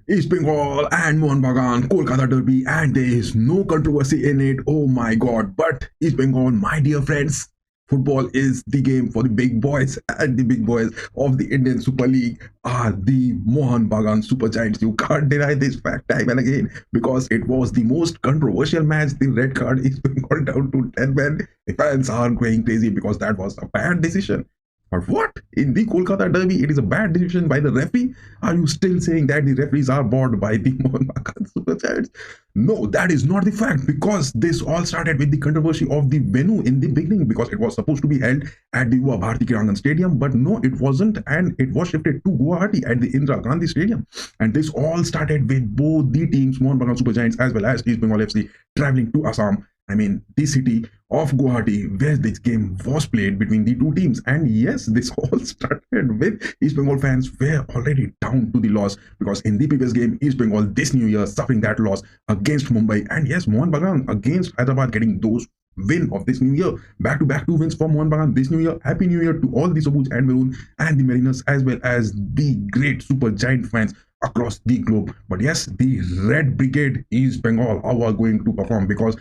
East Bengal and Mohun Bagan, Kolkata Derby, and there is no controversy in it. Oh my god. But East Bengal, my dear friends, football is the game for the big boys, and the big boys of the Indian Super League are the Mohun Bagan Super Giants. You can't deny this fact time and again because it was the most controversial match. The red card is Bengal down to 10 men. The fans are going crazy because that was a bad decision. But what? In the Kolkata Derby, it is a bad decision by the referee? Are you still saying that the referees are bought by the Mohun Bagan Super Giants? No, that is not the fact because this all started with the controversy of the venue in the beginning because it was supposed to be held at the Yuva Bharati Kirangan Stadium, but no, it wasn't, and it was shifted to Guwahati at the Indira Gandhi Stadium. And this all started with both the teams, Mohun Bagan Super Giants as well as East Bengal FC, traveling to Assam. I mean, the city of Guwahati, where this game was played between the two teams. And yes, this all started with East Bengal fans were already down to the loss because in the previous game, East Bengal this New Year suffering that loss against Mumbai. And yes, Mohun Bagan against Hyderabad getting those win of this new year. Back-to-back 2 wins for Mohun Bagan this new year. Happy New Year to all the Sabuj and Maroon and the Mariners as well as the great Super Giant fans across the globe. But yes, the Red Brigade East Bengal are going to perform because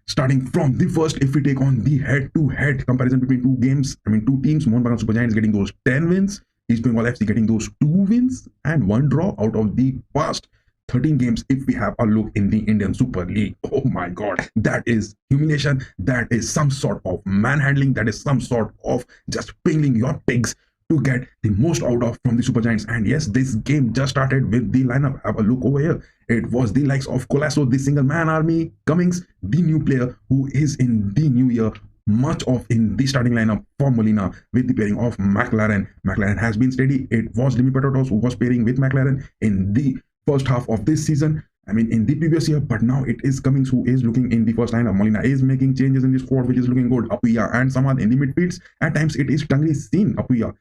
starting from the first, if we take on the head-to-head comparison between two teams, Mohun Bagan Super Giants getting those 10 wins, East Bengal FC getting those 2 wins and 1 draw out of the past 13 games. If we have a look in the Indian Super League, oh my god, that is humiliation, that is some sort of manhandling, that is some sort of just pinging your pigs to get the most out of from the Super Giants. And yes, this game just started with the lineup. Have a look over here. It was the likes of Colasso, the single man army, Cummings, the new player who is in the new year, much of in the starting lineup for Molina with the pairing of McLaren. McLaren has been steady. It was Dimi Patotos who was pairing with McLaren in the first half of this season. I mean, in the previous year, but now it is Cummings who is looking in the first lineup. Molina is making changes in the squad, which is looking good. Apuya and Samad in the midfields. At times, it is Tangri seen Apuya.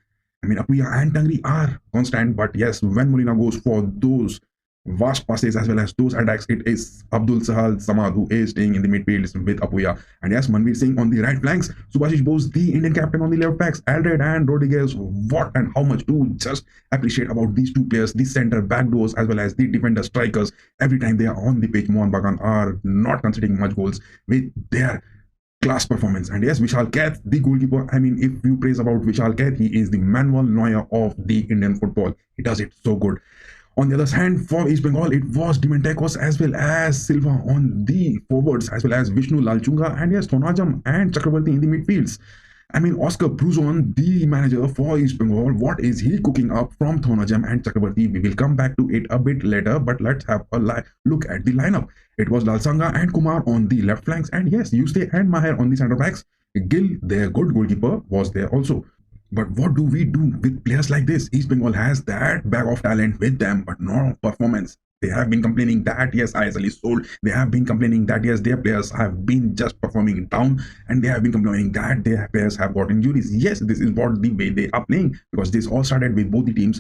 I mean, Apuya and Tangri are constant, but yes, when Molina goes for those vast passes as well as those attacks, it is Abdul Sahal Samad who is staying in the midfield with Apuya. And yes, Manveer Singh on the right flanks, Subhashish Bose, the Indian captain on the left backs, Aldred and Rodriguez. What and how much to just appreciate about these two players, the center back doors as well as the defender strikers. Every time they are on the pitch, Mohun Bagan are not conceding much goals with their class performance. And yes, Vishal Kaith, the goalkeeper. I mean, if you praise about Vishal Kaith, he is the Manuel Neuer of the Indian football. He does it so good. On the other hand, for East Bengal, it was Dimentekos as well as Silva on the forwards, as well as Vishnu Lalchunga, and yes, Thonajam and Chakrabarti in the midfields. I mean, Oscar Bruzon, the manager for East Bengal, what is he cooking up from Thonajam and Chakrabarti? We will come back to it a bit later, but let's have a look at the lineup. It was Lalsanga and Kumar on the left flanks, and yes, Yuste and Maher on the centre backs. Gill, their good goalkeeper, was there also. But what do we do with players like this? East Bengal has that bag of talent with them, but no performance. They have been complaining that yes, ISL is sold. They have been complaining that yes, their players have been just performing down, and they have been complaining that their players have got injuries. Yes, this is what the way they are playing because this all started with both the teams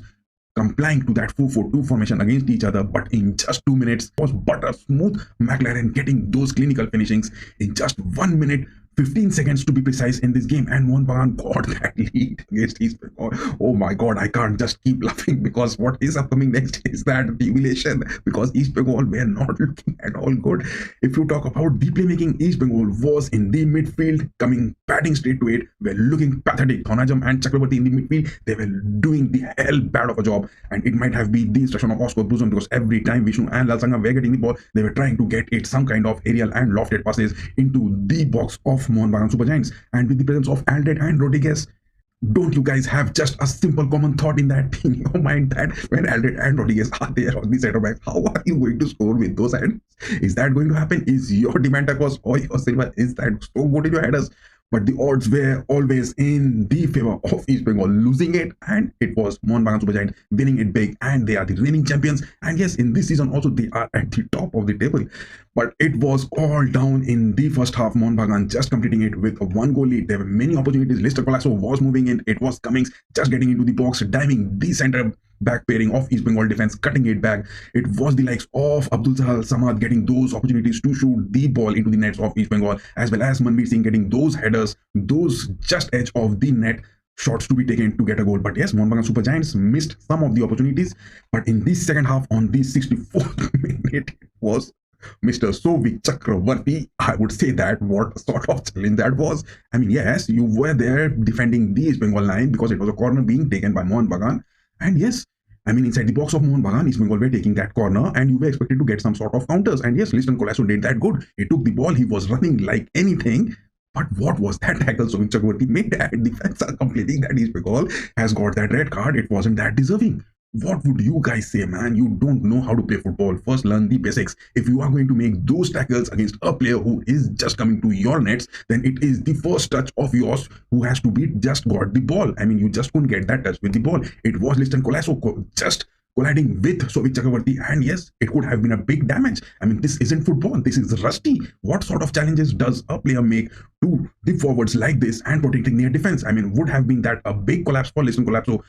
complying to that 4-4-2 formation against each other, but in just 2 minutes was butter smooth. McLaren getting those clinical finishings in just 1 minute 15 seconds to be precise in this game, and Mohun Bagan got that lead against East Bengal. Oh my god, I can't just keep laughing because what is upcoming next is that humiliation because East Bengal were not looking at all good. If you talk about the playmaking, East Bengal was in the midfield coming batting straight to it, were looking pathetic. Thonajam and Chakrabarti in the midfield, they were doing the hell bad of a job, and it might have been the instruction of Oscar Bruzon because every time Vishnu and Lalsanga were getting the ball, they were trying to get it some kind of aerial and lofted passes into the box of Mohun Bagan Super Giants. And with the presence of Aldred and Rodriguez, don't you guys have just a simple common thought in that in your mind that when Aldred and Rodriguez are there on the center back, how are you going to score with those hands? Is that going to happen? Is your Dimentekos or your Silva, is that so good in your headers? But the odds were always in the favor of East Bengal losing it, and it was Mohun Bagan Super Giant winning it big, and they are the reigning champions. And yes, in this season also they are at the top of the table. But it was all down in the first half. Mohun Bagan just completing it with a 1 goal lead. There were many opportunities. Lister Colasso was moving in. It was Cummings just getting into the box, diving the center back pairing of East Bengal defense, cutting it back. It was the likes of Abdul Sahal Samad getting those opportunities to shoot the ball into the nets of East Bengal, as well as Manveer Singh getting those headers, those just edge of the net shots to be taken to get a goal. But yes, Mohun Bagan Super Giants missed some of the opportunities. But in this second half, on the 64th minute, it was Mr. Sovik Chakravarti. I would say that what sort of challenge that was. I mean, yes, you were there defending the East Bengal line because it was a corner being taken by Mohun Bagan. And yes, I mean, inside the box of Mohun Bagan, East Bengal were taking that corner and you were expected to get some sort of counters. And yes, Liston Colasso did that good. He took the ball, he was running like anything. But what was that tackle Sovik Chakravarti made? And the fans are complaining that East Bengal has got that red card. It wasn't that deserving. What would you guys say, man? You don't know how to play football. First, learn the basics. If you are going to make those tackles against a player who is just coming to your nets, then it is the first touch of yours who has to be just got the ball. I mean, you just couldn't get that touch with the ball. It was Liston Colasso just colliding with Sovik Chakravarti, and yes, it could have been a big damage. I mean, this isn't football, this is rusty. What sort of challenges does a player make to the forwards like this and protecting their defense? I mean, would have been that a big collapse for Liston Colasso,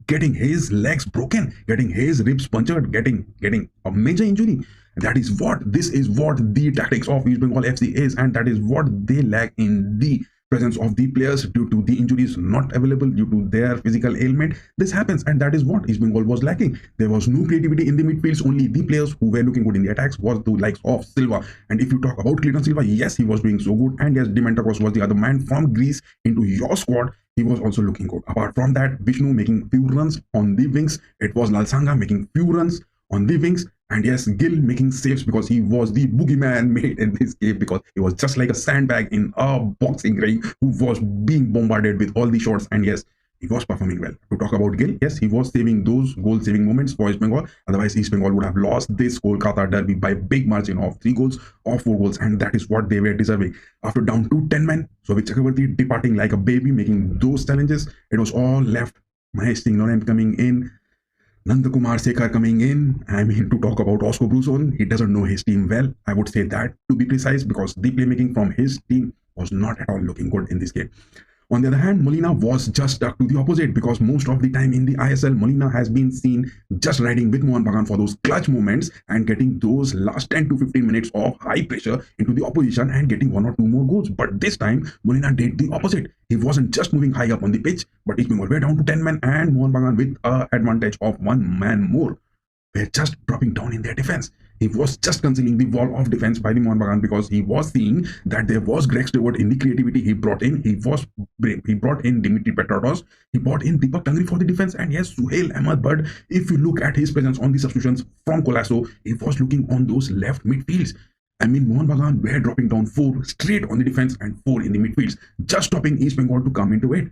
getting his legs broken, getting his ribs punctured, getting a major injury. This is what the tactics of East Bengal FC is, and that is what they lack in the presence of the players due to the injuries not available due to their physical ailment. This happens, and that is what East Bengal was lacking. There was no creativity in the midfields. Only the players who were looking good in the attacks was the likes of Silva. And if you talk about Clayton Silva, yes, he was doing so good, and yes, Dimantakos was the other man from Greece into your squad. He was also looking good. Apart from that, Vishnu making few runs on the wings. It was Lalsanga making few runs on the wings. And yes, Gill making saves because he was the boogeyman made in this game, because he was just like a sandbag in a boxing ring who was being bombarded with all the shots. And yes, he was performing well. To talk about Gill, yes, he was saving those goal-saving moments for East Bengal. Otherwise, East Bengal would have lost this Kolkata Derby by a big margin of 3 goals or 4 goals, and that is what they were deserving. After down to 10 men, Sovik Chakravarti departing like a baby, making those challenges, it was all left. Mahesh Singh Norem coming in, Nandakumar Sekhar coming in. I mean, to talk about Oscar Bruson, he doesn't know his team well. I would say that, to be precise, because the playmaking from his team was not at all looking good in this game. On the other hand, Molina was just stuck to the opposite, because most of the time in the ISL, Molina has been seen just riding with Mohun Bagan for those clutch moments and getting those last 10 to 15 minutes of high pressure into the opposition and getting 1 or 2 more goals. But this time, Molina did the opposite. He wasn't just moving high up on the pitch, but East Bengal were down to 10 men, and Mohun Bagan, with an advantage of 1 man more, were just dropping down in their defense. He was just concealing the wall of defense by the Mohun Bagan, because he was seeing that there was Greg Stewart in the creativity he brought in. He brought in Dimitri Petratos, he brought in Deepak Tangri for the defense, and yes, Suhail Ahmed. But if you look at his presence on the substitutions from Colasso, he was looking on those left midfields. I mean, Mohun Bagan were dropping down 4 straight on the defense and 4 in the midfields, just stopping East Bengal to come into it.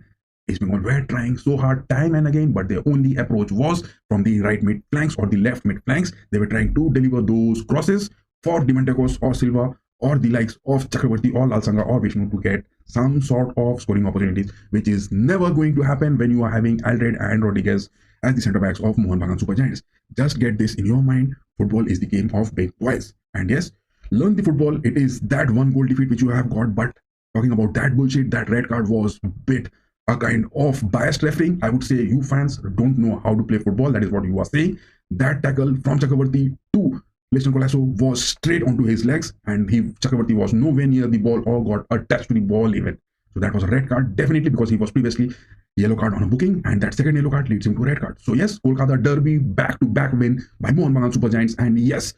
East Bengal were trying so hard time and again, but their only approach was from the right mid flanks or the left mid flanks. They were trying to deliver those crosses for Dimantakos or Silva or the likes of Chakravarti or Lalsanga or Vishnu to get some sort of scoring opportunities, which is never going to happen when you are having Aldred and Rodriguez as the centre backs of Mohun Bagan Super Giants. Just get this in your mind. Football is the game of big boys. And yes, learn the football. It is that 1 goal defeat which you have got, but talking about that bullshit, that red card was bit a kind of biased refereeing. I would say you fans don't know how to play football. That is what you are saying. That tackle from Chakravarti to Liston Colasso was straight onto his legs, and Chakravarti was nowhere near the ball or got attached to the ball even. So that was a red card, definitely, because he was previously yellow card on a booking, and that second yellow card leads him to a red card. So yes, Kolkata Derby, back-to-back win by Mohun Bagan Super Giants, and yes,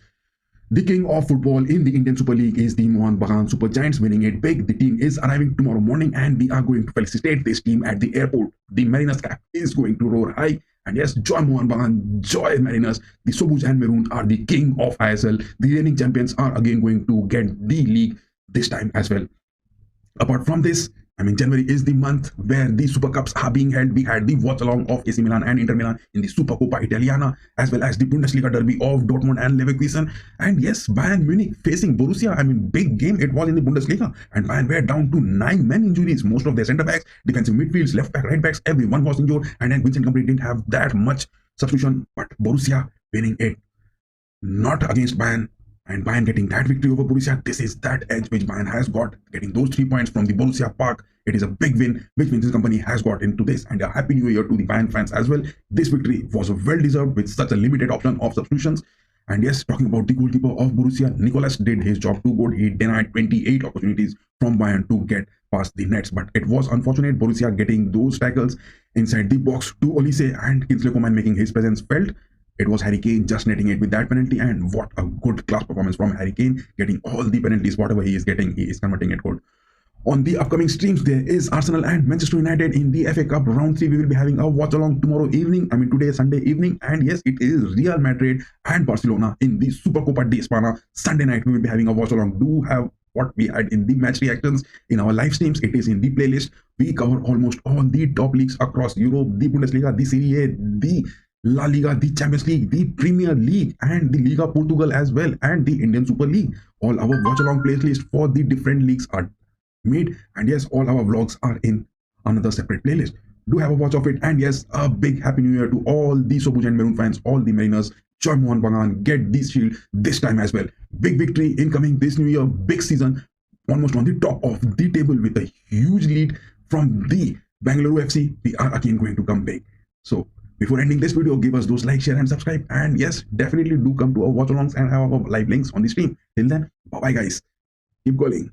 the king of football in the Indian Super League is the Mohun Bagan Super Giants, winning it big. The team is arriving tomorrow morning, and we are going to felicitate this team at the airport. The Mariners cap is going to roar high. And yes, joy Mohun Bagan, joy Mariners. The Sobuj and Maroon are the king of ISL. The reigning champions are again going to get the league this time as well. Apart from this, I mean, January is the month where the Super Cups are being held. We had the watch along of AC Milan and Inter Milan in the Supercoppa Italiana, as well as the Bundesliga derby of Dortmund and Leverkusen. And yes, Bayern Munich facing Borussia. I mean, big game it was in the Bundesliga. And Bayern were down to 9 men injuries. Most of their centre backs, defensive midfields, left back, right backs, everyone was injured. And then Vincent Kompany didn't have that much substitution. But Borussia winning it, not against Bayern. And Bayern getting that victory over Borussia, this is that edge which Bayern has got, getting those 3 points from the Borussia Park. It is a big win which Vincent Kompany has got into this, and a happy new year to the Bayern fans as well. This victory was well deserved with such a limited option of substitutions. And yes, talking about the goalkeeper of Borussia, Nicolas did his job too good. He denied 28 opportunities from Bayern to get past the nets. But it was unfortunate Borussia getting those tackles inside the box to Olise and Kingsley Coman making his presence felt. It was Harry Kane just netting it with that penalty, and what a good class performance from Harry Kane, getting all the penalties, whatever he is getting, he is converting it good. On the upcoming streams, there is Arsenal and Manchester United in the FA Cup round 3. We will be having a watch along tomorrow evening. Today, Sunday evening. And yes, it is Real Madrid and Barcelona in the Supercopa de España. Sunday night, we will be having a watch along. Do have what we had in the match reactions in our live streams. It is in the playlist. We cover almost all the top leagues across Europe, the Bundesliga, the Serie A, the La Liga, the Champions League, the Premier League, and the Liga Portugal as well, and the Indian Super League. All our watch along playlist for the different leagues are made, and yes, all our vlogs are in another separate playlist. Do have a watch of it, and yes, a big happy new year to all the Sobuj and Maroon fans, all the Mariners. Join Mohun Bagan, get this shield this time as well. Big victory incoming this new year, big season, almost on the top of the table with a huge lead from the Bangalore FC. We are again going to come big. So before ending this video, give us those like, share, and subscribe. And yes, definitely do come to our watch alongs and have our live links on the stream. Till then, bye bye guys. Keep going.